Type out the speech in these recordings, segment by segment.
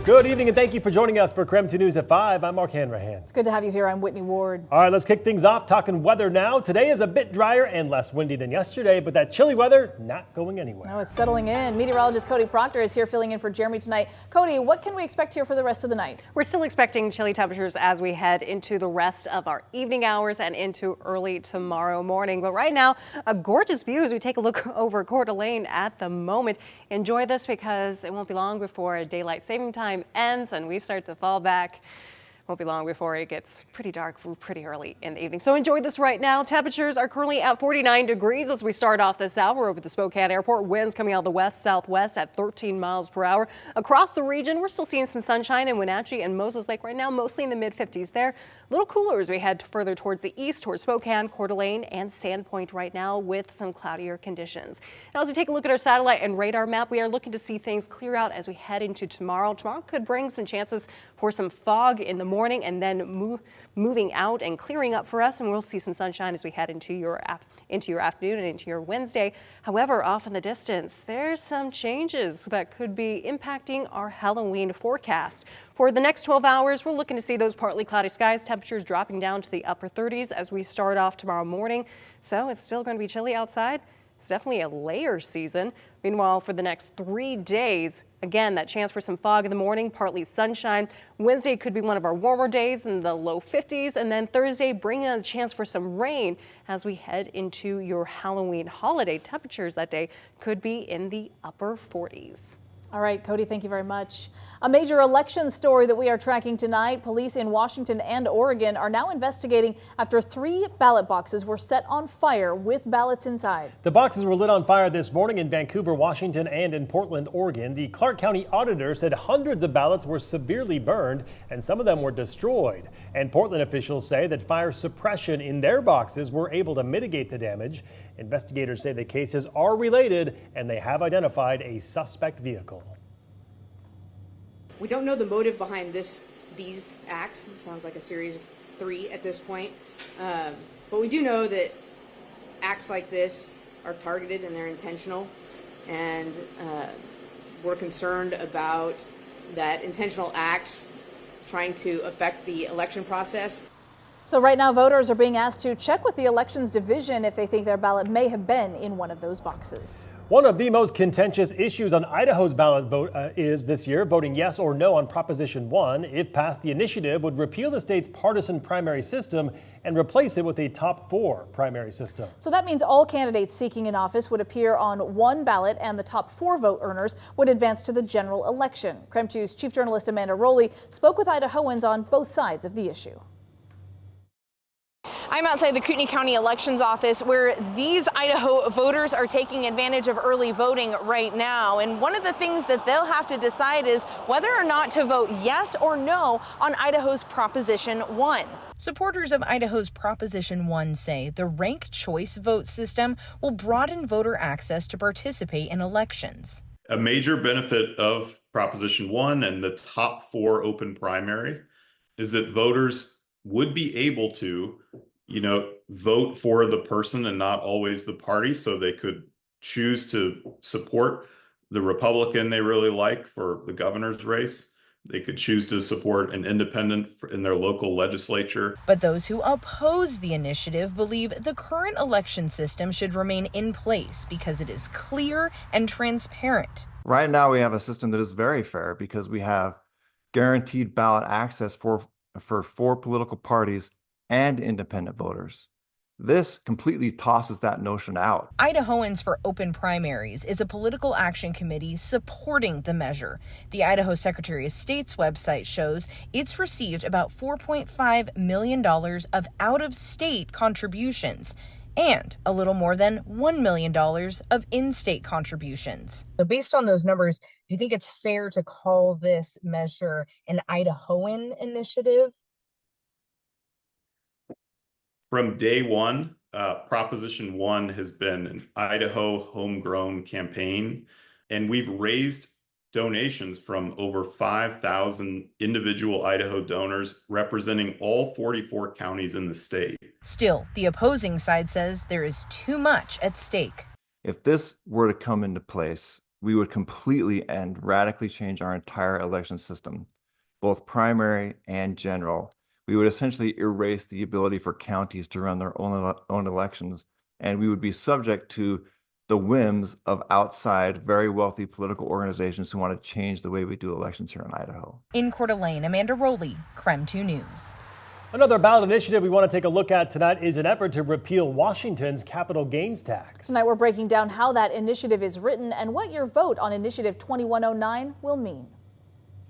Good evening and thank you for joining us for KREM 2 News at 5. I'm Mark Hanrahan. It's good to have you here. I'm Whitney Ward. All right, let's kick things off talking weather now. Today is a bit drier and less windy than yesterday, but that chilly weather not going anywhere. No, it's settling in. Meteorologist Cody Proctor is here filling in for Jeremy tonight. Cody, what can we expect here for the rest of the night? We're still expecting chilly temperatures as we head into the rest of our evening hours and into early tomorrow morning. But right now, a gorgeous view as we take a look over Coeur d'Alene at the moment. Enjoy this because it won't be long before daylight saving time ends and we start to fall back. Won't be long before it gets pretty dark pretty early in the evening. So enjoy this right now. Temperatures are currently at 49 degrees as we start off this hour over the Spokane Airport. Winds coming out of the west-southwest at 13 miles per hour. Across the region, we're still seeing some sunshine in Wenatchee and Moses Lake right now, mostly in the mid-50s there. A little cooler as we head further towards the east, towards Spokane, Coeur d'Alene, and Sandpoint right now with some cloudier conditions. Now, as we take a look at our satellite and radar map, we are looking to see things clear out as we head into tomorrow. Tomorrow could bring some chances for some fog in the morning and then moving out and clearing up for us, and we'll see some sunshine as we head into your afternoon and into your Wednesday. However, off in the distance, there's some changes that could be impacting our Halloween forecast. For the next 12 hours, we're looking to see those partly cloudy skies, temperatures dropping down to the upper 30s as we start off tomorrow morning. So it's still going to be chilly outside. It's definitely a layer season. Meanwhile, for the next 3 days, again, that chance for some fog in the morning, partly sunshine. Wednesday could be one of our warmer days in the low 50s, and then Thursday bringing a chance for some rain as we head into your Halloween holiday. Temperatures that day could be in the upper 40s. All right, Cody, thank you very much. A major election story that we are tracking tonight. Police in Washington and Oregon are now investigating after 3 ballot boxes were set on fire with ballots inside. The boxes were lit on fire this morning in Vancouver, Washington, and in Portland, Oregon. The Clark County auditor said hundreds of ballots were severely burned and some of them were destroyed. And Portland officials say that fire suppression in their boxes were able to mitigate the damage. Investigators say the cases are related and they have identified a suspect vehicle. We don't know the motive behind these acts. It sounds like a series of 3 at this point. But we do know that acts like this are targeted and they're intentional. And we're concerned about that intentional act trying to affect the election process. So right now, voters are being asked to check with the Elections Division if they think their ballot may have been in one of those boxes. One of the most contentious issues on Idaho's ballot vote is this year voting yes or no on Proposition 1. If passed, the initiative would repeal the state's partisan primary system and replace it with a top 4 primary system. So that means all candidates seeking an office would appear on one ballot and the top 4 vote earners would advance to the general election. KREM 2's chief journalist Amanda Rowley spoke with Idahoans on both sides of the issue. I'm outside the Kootenai County Elections Office where these Idaho voters are taking advantage of early voting right now. And one of the things that they'll have to decide is whether or not to vote yes or no on Idaho's Proposition 1. Supporters of Idaho's Proposition 1 say the ranked choice vote system will broaden voter access to participate in elections. A major benefit of Proposition 1 and the top 4 open primary is that voters would be able to vote for the person and not always the party. So they could choose to support the Republican they really like for the governor's race. They could choose to support an independent in their local legislature. But those who oppose the initiative believe the current election system should remain in place because it is clear and transparent. Right now, we have a system that is very fair because we have guaranteed ballot access for 4 political parties and independent voters. This completely tosses that notion out. Idahoans for Open Primaries is a political action committee supporting the measure. The Idaho Secretary of State's website shows it's received about $4.5 million of out-of-state contributions and a little more than $1 million of in-state contributions. So based on those numbers, do you think it's fair to call this measure an Idahoan initiative? From day one, Proposition 1 has been an Idaho homegrown campaign, and we've raised donations from over 5,000 individual Idaho donors representing all 44 counties in the state. Still, the opposing side says there is too much at stake. If this were to come into place, we would completely and radically change our entire election system, both primary and general. We would essentially erase the ability for counties to run their own elections, and we would be subject to the whims of outside, very wealthy political organizations who want to change the way we do elections here in Idaho. In Coeur d'Alene, Amanda Rowley, KREM 2 News. Another ballot initiative we want to take a look at tonight is an effort to repeal Washington's capital gains tax. Tonight we're breaking down how that initiative is written and what your vote on Initiative 2109 will mean.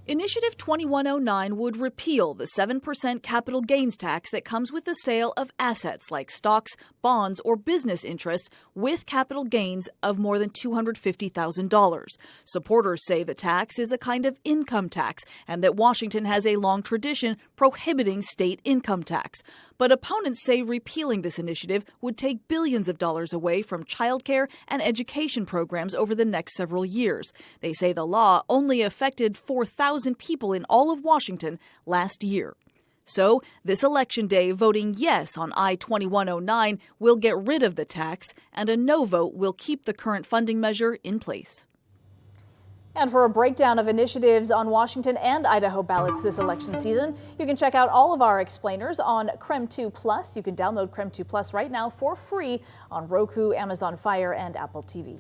Initiative 2109 would repeal the 7% capital gains tax that comes with the sale of assets like stocks, bonds, or business interests with capital gains of more than $250,000. Supporters say the tax is a kind of income tax and that Washington has a long tradition prohibiting state income tax. But opponents say repealing this initiative would take billions of dollars away from childcare and education programs over the next several years. They say the law only affected 4,000 people in all of Washington last year. So, this election day, voting yes on I-2109 will get rid of the tax, and a no vote will keep the current funding measure in place. And for a breakdown of initiatives on Washington and Idaho ballots this election season, you can check out all of our explainers on KREM 2 Plus. You can download KREM 2 Plus right now for free on Roku, Amazon Fire, and Apple TV.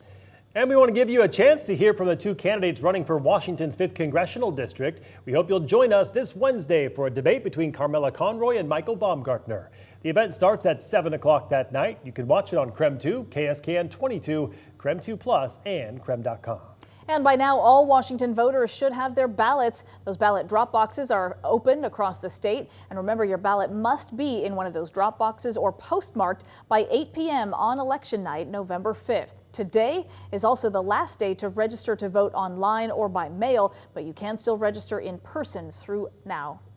And we want to give you a chance to hear from the two candidates running for Washington's 5th Congressional District. We hope you'll join us this Wednesday for a debate between Carmela Conroy and Michael Baumgartner. The event starts at 7 o'clock that night. You can watch it on KREM 2, KSKN 22, KREM 2 Plus, and KREM.com. And by now, all Washington voters should have their ballots. Those ballot drop boxes are open across the state. And remember, your ballot must be in one of those drop boxes or postmarked by 8 p.m. on election night, November 5th. Today is also the last day to register to vote online or by mail, but you can still register in person through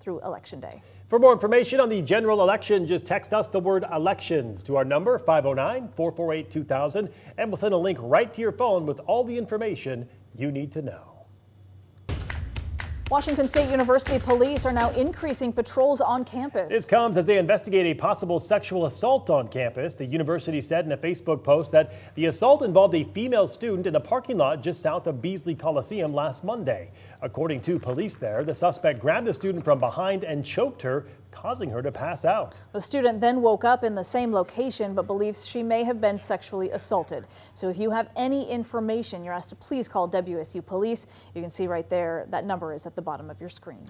Election Day. For more information on the general election, just text us the word elections to our number 509-448-2000, and we'll send a link right to your phone with all the information you need to know. Washington State University police are now increasing patrols on campus. This comes as they investigate a possible sexual assault on campus. The university said in a Facebook post that the assault involved a female student in a parking lot just south of Beasley Coliseum last Monday. According to police there, the suspect grabbed the student from behind and choked her, causing her to pass out. The student then woke up in the same location but believes she may have been sexually assaulted. So if you have any information, you're asked to please call WSU Police. You can see right there that number is at the bottom of your screen.